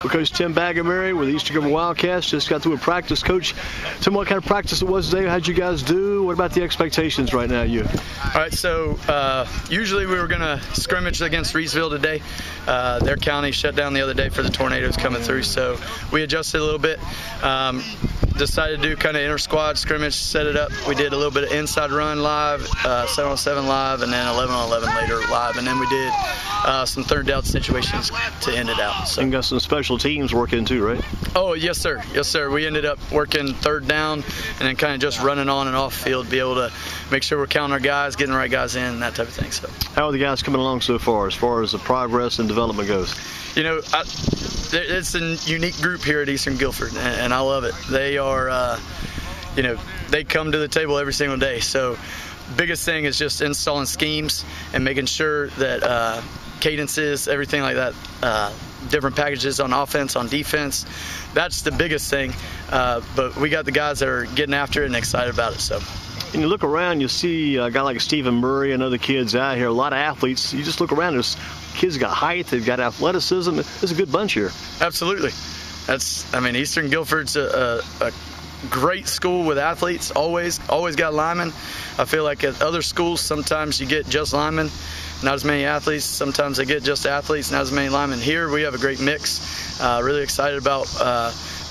with Coach Tim Bagamary with the Eastern Guilford Wildcats. Just got through a practice. Coach, tell me what kind of practice it was today. How'd you guys do? What about the expectations right now, you? All right, so usually we were going to scrimmage against Reesville today. Their county shut down the other day for the tornadoes coming through, so we adjusted a little bit. Decided to do kind of inter-squad scrimmage, set it up. We did a little bit of inside run live, 7-on-7 live, and then 11-on-11 later live. And then we did some third down situations to end it out. So. And got some special teams working too, right? Oh, yes, sir. Yes, sir. We ended up working third down and then kind of just running on and off field, be able to make sure we're counting our guys, getting the right guys in, that type of thing. So. How are the guys coming along so far as the progress and development goes? You know, it's a unique group here at Eastern Guilford, and I love it. They are, you know, they come to the table every single day. So biggest thing is just installing schemes and making sure that cadences, everything like that, different packages on offense, on defense. That's the biggest thing. But we got the guys that are getting after it and excited about it. So. And you look around, you see a guy like Stephen Murray and other kids out here, a lot of athletes. You just look around, there's kids got height, they've got athleticism. It's a good bunch here. Absolutely. I mean, Eastern Guilford's a great school with athletes, always got linemen. I feel like at other schools, sometimes you get just linemen, not as many athletes. Sometimes they get just athletes, not as many linemen. Here we have a great mix. Really excited about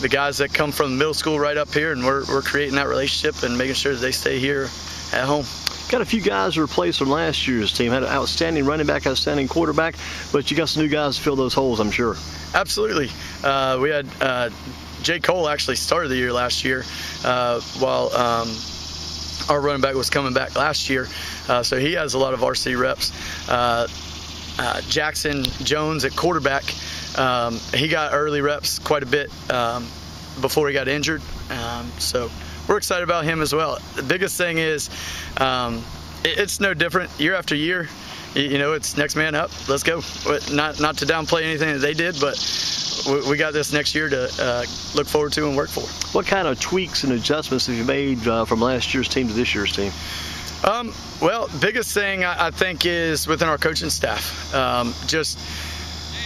the guys that come from middle school right up here, and we're creating that relationship and making sure that they stay here at home. Got a few guys to replace from last year's team. Had an outstanding running back, outstanding quarterback, but you got some new guys to fill those holes, I'm sure. Absolutely. We had Jay Cole actually started the year last year while our running back was coming back last year. So he has a lot of varsity reps. Jackson Jones at quarterback, he got early reps quite a bit before he got injured. So we're excited about him as well. The biggest thing is it's no different year after year. You know, it's next man up. Let's go. Not to downplay anything that they did, but we got this next year to look forward to and work for. What kind of tweaks and adjustments have you made from last year's team to this year's team? Well, biggest thing I think is within our coaching staff.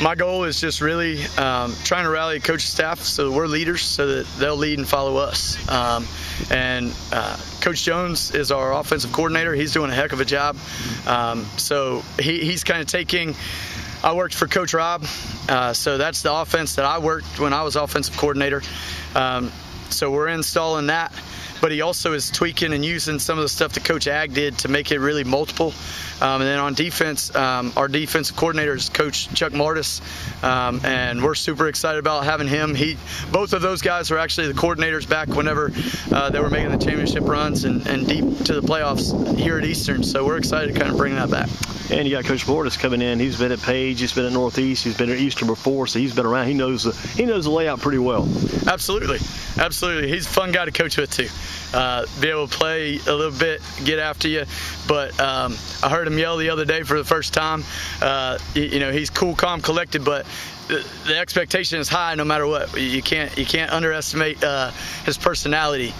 My goal is just really trying to rally coaching staff so we're leaders, so that they'll lead and follow us. And Coach Jones is our offensive coordinator. He's doing a heck of a job. So he's kind of taking. I worked for Coach Rob, so that's the offense that I worked when I was offensive coordinator. So we're installing that. But he also is tweaking and using some of the stuff that Coach Ag did to make it really multiple. And then on defense, our defensive coordinator is Coach Chuck Martis, and we're super excited about having him. Both of those guys were actually the coordinators back whenever they were making the championship runs and deep to the playoffs here at Eastern. So we're excited to kind of bring that back. And you got Coach Martis coming in. He's been at Page, he's been at Northeast, he's been at Eastern before, so he's been around. He knows the layout pretty well. Absolutely. He's a fun guy to coach with too. Be able to play a little bit, get after you. But I heard him yell the other day for the first time. You know, he's cool, calm, collected, but the expectation is high no matter what. You can't underestimate his personality.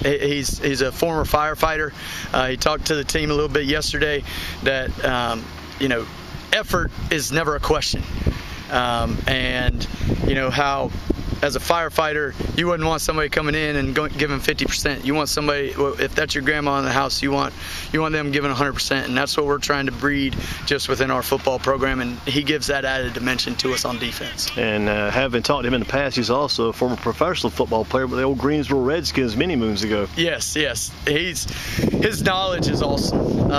He's a former firefighter. He talked to the team a little bit yesterday that you know, effort is never a question. And you know how, as a firefighter, you wouldn't want somebody coming in and giving 50%. You want somebody, if that's your grandma in the house, you want them giving 100%, and that's what we're trying to breed just within our football program, and he gives that added dimension to us on defense. And having talked to him in the past, he's also a former professional football player with the old Greensboro Redskins many moons ago. Yes. His knowledge is awesome.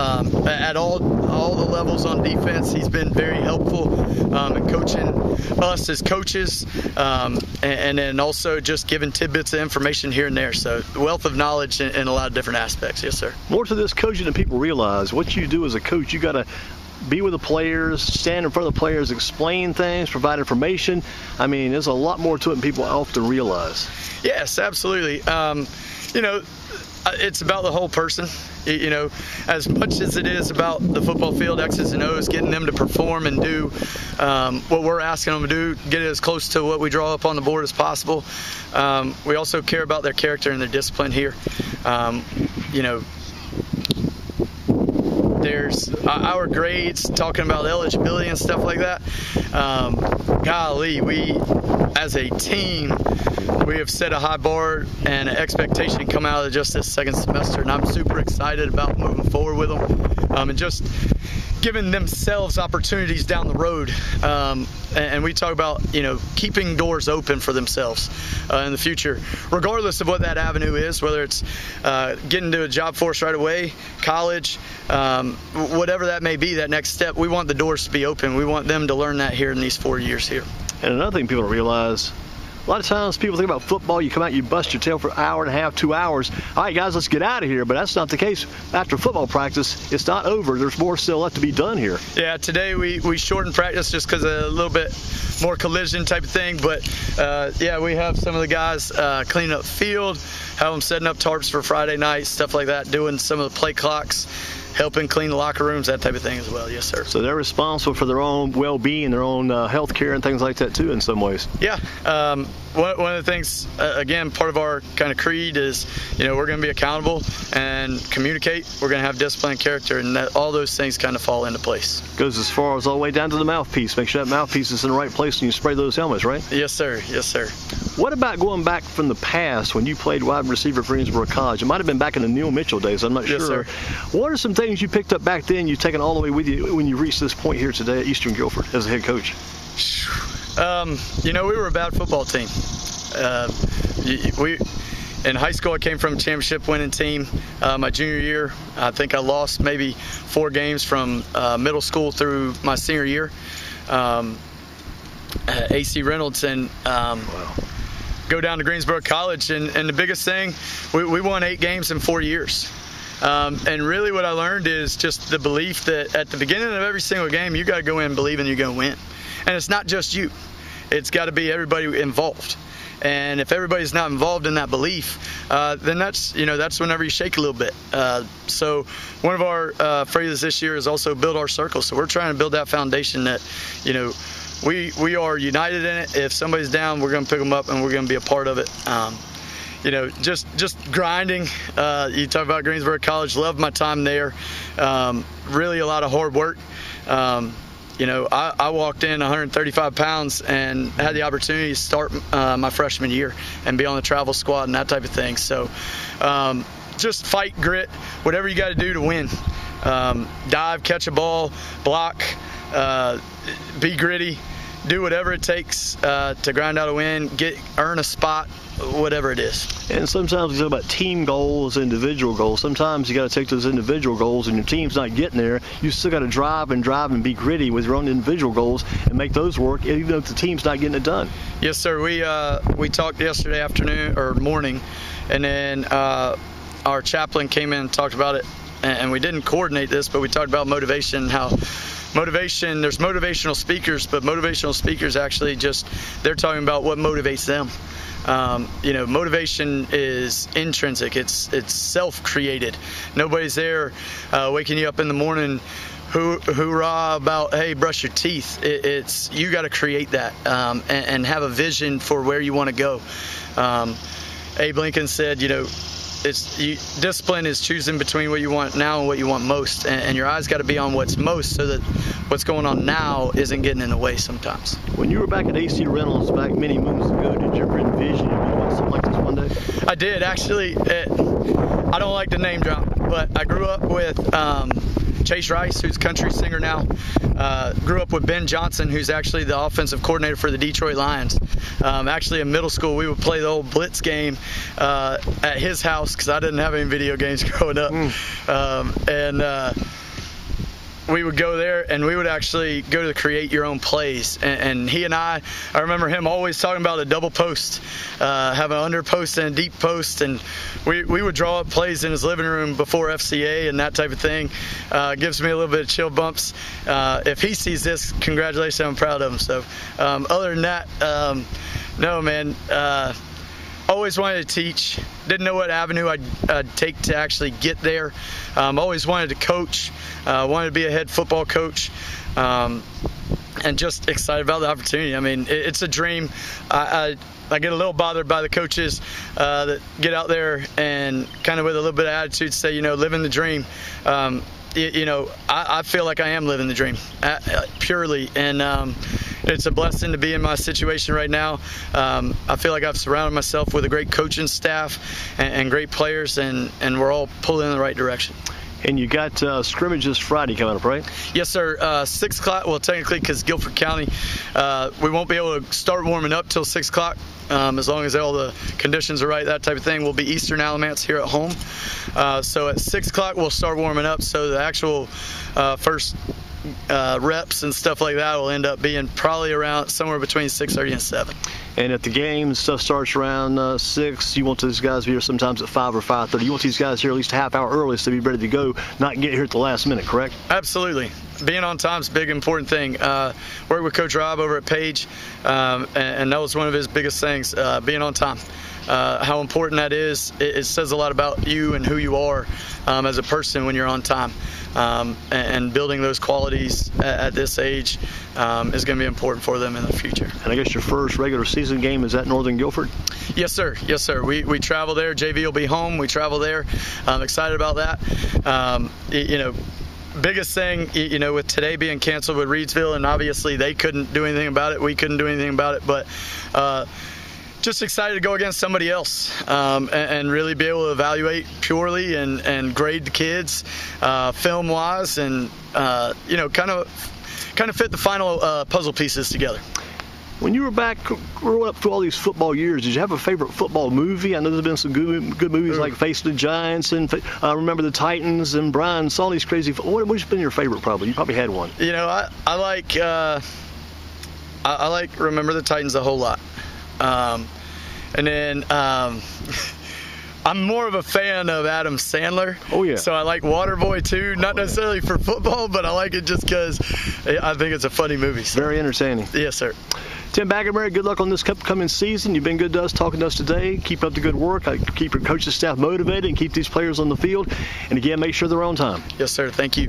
At all the levels on defense, he's been very helpful in coaching us as coaches. And then also just giving tidbits of information here and there. So wealth of knowledge in a lot of different aspects. Yes, sir. More to this coaching than people realize. What you do as a coach, you got to be with the players, stand in front of the players, explain things, provide information. I mean, there's a lot more to it than people often realize. Yes, absolutely. You know, it's about the whole person. You know, as much as it is about the football field, X's and O's, getting them to perform and do what we're asking them to do, get it as close to what we draw up on the board as possible. We also care about their character and their discipline here. You know, there's our grades, talking about eligibility and stuff like that. Golly, we as a team, we have set a high bar and an expectation to come out of just this second semester, and I'm super excited about moving forward with them, and just giving themselves opportunities down the road. And we talk about, keeping doors open for themselves in the future, regardless of what that avenue is, whether it's getting to a job force right away, college, whatever that may be, that next step. We want the doors to be open. We want them to learn that here in these 4 years here. And another thing people don't realize, a lot of times people think about football, you come out, you bust your tail for an hour and a half, 2 hours. All right, guys, let's get out of here. But that's not the case. After football practice, it's not over. There's more still left to be done here. Yeah, today we shortened practice just because of a little bit more collision type of thing. But, we have some of the guys cleaning up field, have them setting up tarps for Friday night, stuff like that, doing some of the play clocks, helping clean the locker rooms, that type of thing as well. Yes, sir. So they're responsible for their own well-being, their own health care and things like that too in some ways. Yeah. One of the things, again, part of our kind of creed is, we're going to be accountable and communicate. We're going to have discipline and character, and all those things kind of fall into place. Goes as far as all the way down to the mouthpiece. Make sure that mouthpiece is in the right place when you spray those helmets, right? Yes, sir. Yes, sir. What about going back from the past when you played wide receiver for Greensboro College? It might have been back in the Neil Mitchell days. I'm not sure. Yes, sir. What are some things you picked up back then you've taken all the way with you when you reached this point here today at Eastern Guilford as a head coach? We were a bad football team. In high school, I came from a championship winning team. My junior year, I think I lost maybe 4 games from middle school through my senior year. AC Reynolds, and go down to Greensboro College, and the biggest thing, we won 8 games in 4 years. And really what I learned is just the belief that at the beginning of every single game, you got to go in believing you're going to win. And it's not just you. It's got to be everybody involved. And if everybody's not involved in that belief, then that's whenever you shake a little bit. So one of our phrases this year is also build our circle. So we're trying to build that foundation that, we are united in it. If somebody's down, we're going to pick them up and we're going to be a part of it. Just grinding. You talk about Greensboro College, loved my time there. Really a lot of hard work. I walked in 135 pounds and had the opportunity to start my freshman year and be on the travel squad and that type of thing. So just fight, grit, whatever you got to do to win. Dive, catch a ball, block, be gritty, do whatever it takes to grind out a win, earn a spot, whatever it is. And sometimes we talk about team goals, individual goals. Sometimes you got to take those individual goals and your team's not getting there. You still got to drive and be gritty with your own individual goals and make those work, even if the team's not getting it done. Yes, sir. We talked yesterday afternoon or morning, and then our chaplain came in and talked about it, and we didn't coordinate this, but we talked about motivation and how there's motivational speakers, but motivational speakers actually they're talking about what motivates them. Motivation is intrinsic. It's self-created. Nobody's there waking you up in the morning hoorah about, hey, brush your teeth. It's you got to create that and have a vision for where you want to go. Abe Lincoln said, discipline is choosing between what you want now and what you want most, and your eyes got to be on what's most, so that what's going on now isn't getting in the way sometimes. When you were back at AC Reynolds back many moons ago, did you ever envision you want something like this one day? I did, actually. I don't like to name drop, but I grew up with Chase Rice, who's a country singer now. Grew up with Ben Johnson, who's actually the offensive coordinator for the Detroit Lions. Actually, in middle school, we would play the old Blitz game at his house because I didn't have any video games growing up. We would go there and we would actually go to create your own plays. And he and I remember him always talking about a double post, have an under post and a deep post. And we would draw up plays in his living room before FCA and that type of thing. Gives me a little bit of chill bumps. If he sees this, congratulations, I'm proud of him. So other than that, no, man. Always wanted to teach. Didn't know what avenue I'd take to actually get there. Always wanted to coach. Wanted to be a head football coach. And just excited about the opportunity. I mean, it's a dream. I get a little bothered by the coaches that get out there and kind of with a little bit of attitude say, living the dream. I feel like I am living the dream purely, and it's a blessing to be in my situation right now. I feel like I've surrounded myself with a great coaching staff and great players, and we're all pulling in the right direction. And you got scrimmages Friday coming up, right? Yes, sir. 6 o'clock. Well, technically, because Guilford County, we won't be able to start warming up till 6 o'clock. As long as all the conditions are right, that type of thing. We'll be Eastern Alamance here at home. So at 6 o'clock, we'll start warming up. So the actual first reps and stuff like that will end up being probably around somewhere between 6:30 and 7. And at the game, stuff starts around 6. You want these guys to be here sometimes at 5 or 5:30. You want these guys here at least a half hour early so to be ready to go, not get here at the last minute, correct? Absolutely. Being on time is a big, important thing. Work with Coach Rob over at Page, and that was one of his biggest things, being on time. How important that is. It says a lot about you and who you are as a person when you're on time. And building those qualities at this age is going to be important for them in the future. And I guess your first regular season game is at Northern Guilford? Yes, sir. Yes, sir. We travel there. JV will be home. We travel there. I'm excited about that. Biggest thing, with today being canceled with Reedsville, and obviously they couldn't do anything about it. We couldn't do anything about it, but just excited to go against somebody else and really be able to evaluate purely and grade the kids film-wise, and kind of fit the final puzzle pieces together. When you were back growing up through all these football years, did you have a favorite football movie? I know there's been some good movies like Facing the Giants and Remember the Titans and Brian, all these crazy. What's been your favorite? Probably you probably had one. I like Remember the Titans a whole lot. And then I'm more of a fan of Adam Sandler. Oh, yeah. So I like Waterboy, too. Not necessarily for football, but I like it just because I think it's a funny movie. So. Very entertaining. Yes, sir. Tim Bagamary, good luck on this upcoming season. You've been good to us, talking to us today. Keep up the good work. Keep your coaching staff motivated and keep these players on the field. And again, make sure they're on time. Yes, sir. Thank you.